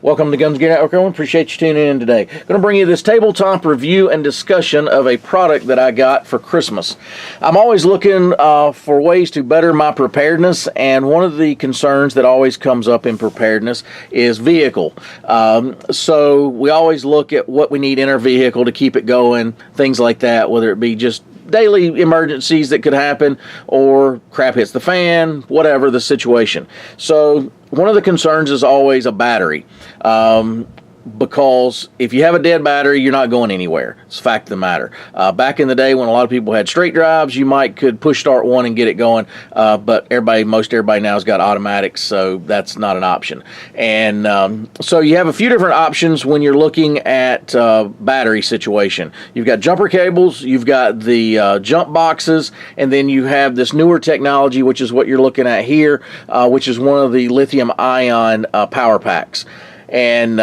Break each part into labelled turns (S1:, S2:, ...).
S1: Welcome to Guns Gear Network. I appreciate you tuning in today. I'm going to bring you this tabletop review and discussion of a product that I got for Christmas. I'm always looking for ways to better my preparedness, and one of the concerns that always comes up in preparedness is vehicle. So we always look at what we need in our vehicle to keep it going, things like that, whether it be just daily emergencies that could happen or crap hits the fan, whatever the situation. So one of the concerns is always a battery, because if you have a dead battery, you're not going anywhere. It's a fact of the matter. Back in the day when a lot of people had straight drives, you could push start one and get it going, but most everybody now has got automatics, so that's not an option. And so you have a few different options when you're looking at battery situation. You've got jumper cables, you've got the jump boxes, and then you have this newer technology, which is what you're looking at here, which is one of the lithium-ion power packs. And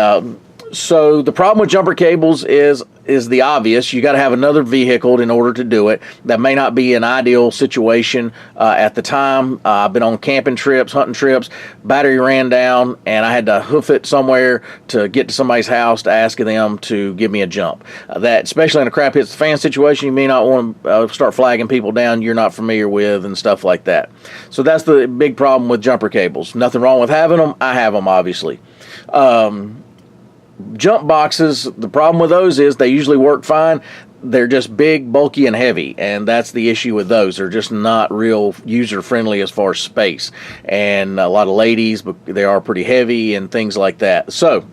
S1: so the problem with jumper cables is the obvious. You got to have another vehicle in order to do it. That may not be an ideal situation at the time. I've been on camping trips, hunting trips. Battery ran down, and I had to hoof it somewhere to get to somebody's house to ask them to give me a jump. That, especially in a crap hits the fan situation, you may not want to start flagging people down you're not familiar with and stuff like that. So that's the big problem with jumper cables. Nothing wrong with having them. I have them, obviously. Jump boxes, the problem with those is they usually work fine. They're just big, bulky, and heavy, and that's the issue with those. They're just not real user-friendly as far as space. And a lot of ladies, but they are pretty heavy and things like that. So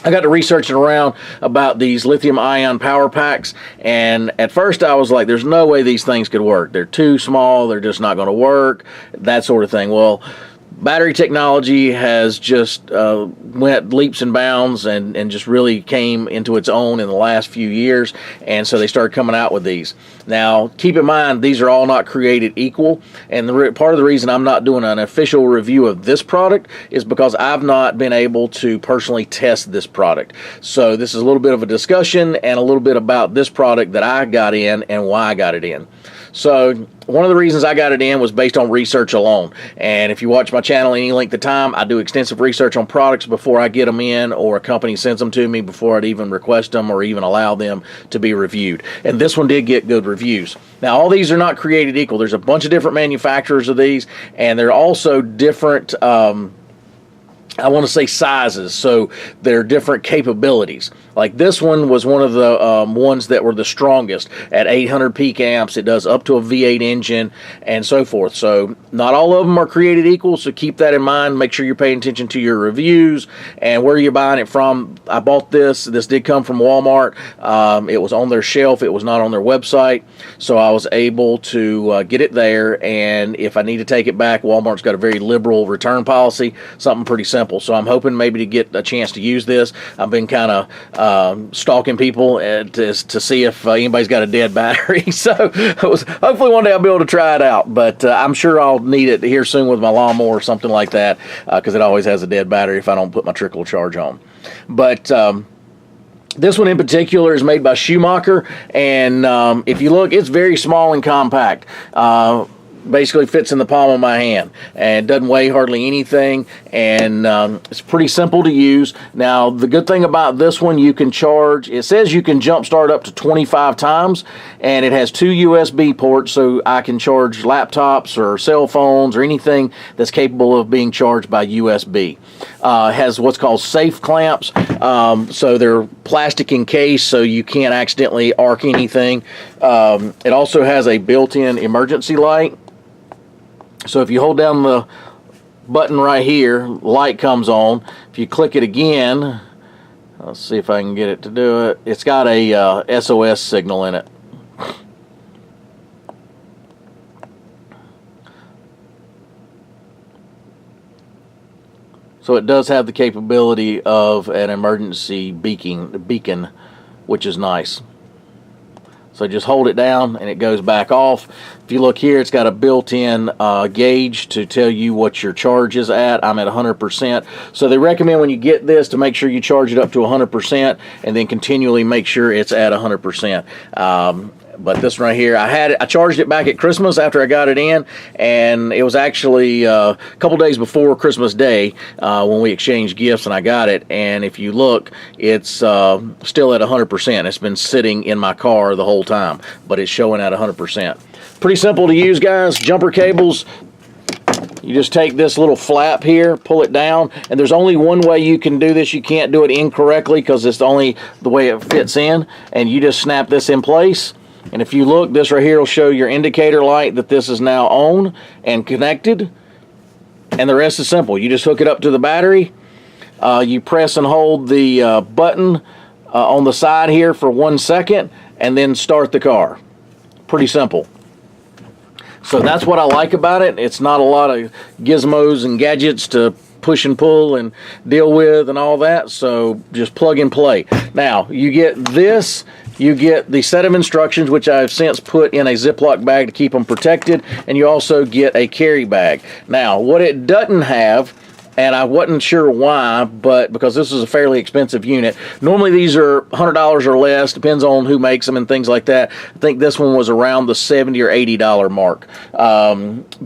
S1: I got to researching around about these lithium-ion power packs, and at first I was like, there's no way these things could work. They're too small, they're just not going to work, that sort of thing. Well, battery technology has just went leaps and bounds and just really came into its own in the last few years, and so they started coming out with these. Now, keep in mind, these are all not created equal, and part of the reason I'm not doing an official review of this product is because I've not been able to personally test this product. So this is a little bit of a discussion and a little bit about this product that I got in and why I got it in. So one of the reasons I got it in was based on research alone. And if you watch my channel any length of time, I do extensive research on products before I get them in, or a company sends them to me before I'd even request them or even allow them to be reviewed. And this one did get good reviews. Now, all these are not created equal. There's a bunch of different manufacturers of these, and they're also different, I want to say sizes, so they're different capabilities. Like this one was one of the ones that were the strongest at 800 peak amps. It does up to a V8 engine and so forth. So not all of them are created equal, so keep that in mind. Make sure you're paying attention to your reviews and where you're buying it from. I bought this. This did come from Walmart. It was on their shelf. It was not on their website, so I was able to get it there, and if I need to take it back, Walmart's got a very liberal return policy, something pretty simple. So I'm hoping maybe to get a chance to use this. I've been kind of stalking people to see if anybody's got a dead battery. So hopefully one day I'll be able to try it out. But I'm sure I'll need it here soon with my lawnmower or something like that, because it always has a dead battery if I don't put my trickle charge on. But this one in particular is made by Schumacher, and if you look, it's very small and compact. Basically fits in the palm of my hand and doesn't weigh hardly anything, and it's pretty simple to use. Now, the good thing about this one, you can charge, it says you can jump start up to 25 times, and it has 2 USB ports, so I can charge laptops or cell phones or anything that's capable of being charged by USB. It has what's called safe clamps, so they're plastic encased so you can't accidentally arc anything. It also has a built-in emergency light. So if you hold down the button right here, light comes on. If you click it again, let's see if I can get it to do it. It's got a SOS signal in it. So it does have the capability of an emergency beacon, which is nice. So just hold it down and it goes back off. If you look here, it's got a built-in gauge to tell you what your charge is at. I'm at 100%. So they recommend when you get this to make sure you charge it up to 100% and then continually make sure it's at 100%. But this one right here, I charged it back at Christmas after I got it in, and it was actually a couple days before Christmas Day when we exchanged gifts, and I got it. And if you look, it's still at 100%. It's been sitting in my car the whole time, but it's showing at 100%. Pretty simple to use, guys. Jumper cables. You just take this little flap here, pull it down, and there's only one way you can do this. You can't do it incorrectly because it's only the way it fits in, and you just snap this in place. And if you look, this right here will show your indicator light that this is now on and connected, and the rest is simple. You just hook it up to the battery. You press and hold the button on the side here for 1 second, and then start the car. Pretty simple. So that's what I like about it. It's not a lot of gizmos and gadgets to push and pull and deal with and all that. So just plug and play. Now, you get this. You get the set of instructions, which I've since put in a Ziploc bag to keep them protected. And you also get a carry bag. Now, what it doesn't have, and I wasn't sure why, but because this is a fairly expensive unit. Normally these are $100 or less, depends on who makes them and things like that. I think this one was around the $70 or $80 mark.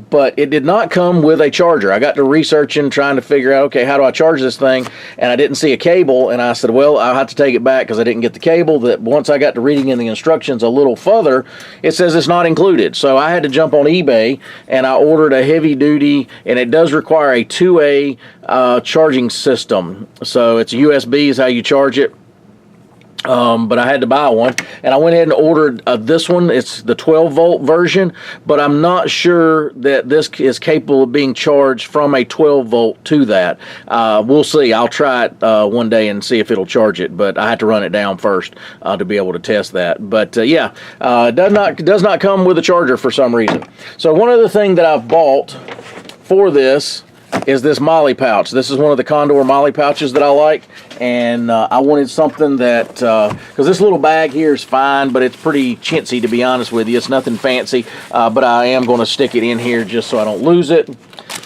S1: But it did not come with a charger. I got to researching, trying to figure out, okay, how do I charge this thing? And I didn't see a cable, and I said, well, I'll have to take it back because I didn't get the cable. That once I got to reading in the instructions a little further, it says it's not included. So I had to jump on eBay, and I ordered a heavy duty, and it does require a 2A charging system. So it's USB is how you charge it. But I had to buy one, and I went ahead and ordered this one. It's the 12-volt version, but I'm not sure that this is capable of being charged from a 12-volt to that. We'll see. I'll try it one day and see if it'll charge it, but I had to run it down first to be able to test that. But yeah, does not come with a charger for some reason. So one other thing that I've bought for this is this molly pouch. This is one of the Condor molly pouches that I like, and I wanted something that, because this little bag here is fine, but it's pretty chintzy, to be honest with you. It's nothing fancy, but I am going to stick it in here just so I don't lose it.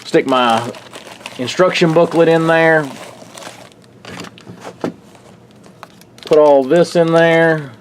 S1: Stick my instruction booklet in there. Put all this in there.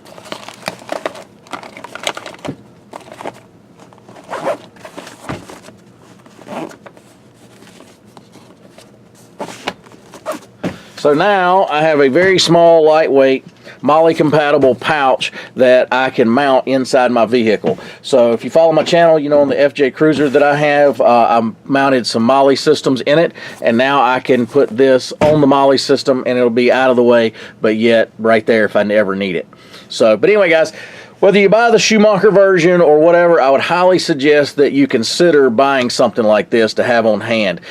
S1: So now I have a very small, lightweight, MOLLE compatible pouch that I can mount inside my vehicle. So if you follow my channel, you know on the FJ Cruiser that I have, I mounted some MOLLE systems in it, and now I can put this on the MOLLE system and it'll be out of the way, but yet right there if I ever need it. So, but anyway guys, whether you buy the Schumacher version or whatever, I would highly suggest that you consider buying something like this to have on hand.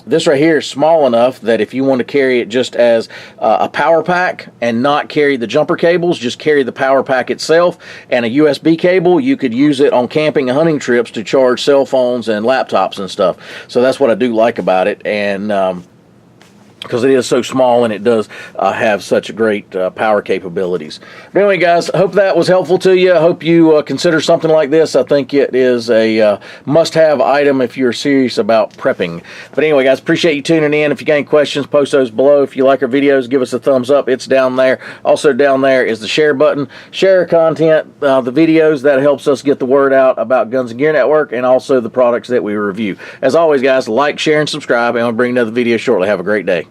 S1: This right here is small enough that if you want to carry it just as a power pack and not carry the jumper cables, just carry the power pack itself and a USB cable, you could use it on camping and hunting trips to charge cell phones and laptops and stuff. So that's what I do like about it. And because it is so small and it does have such great power capabilities. But anyway, guys, I hope that was helpful to you. I hope you consider something like this. I think it is a must-have item if you're serious about prepping. But anyway, guys, appreciate you tuning in. If you got any questions, post those below. If you like our videos, give us a thumbs up. It's down there. Also down there is the share button. Share content, the videos. That helps us get the word out about Guns and Gear Network and also the products that we review. As always, guys, like, share, and subscribe, and I'll bring another video shortly. Have a great day.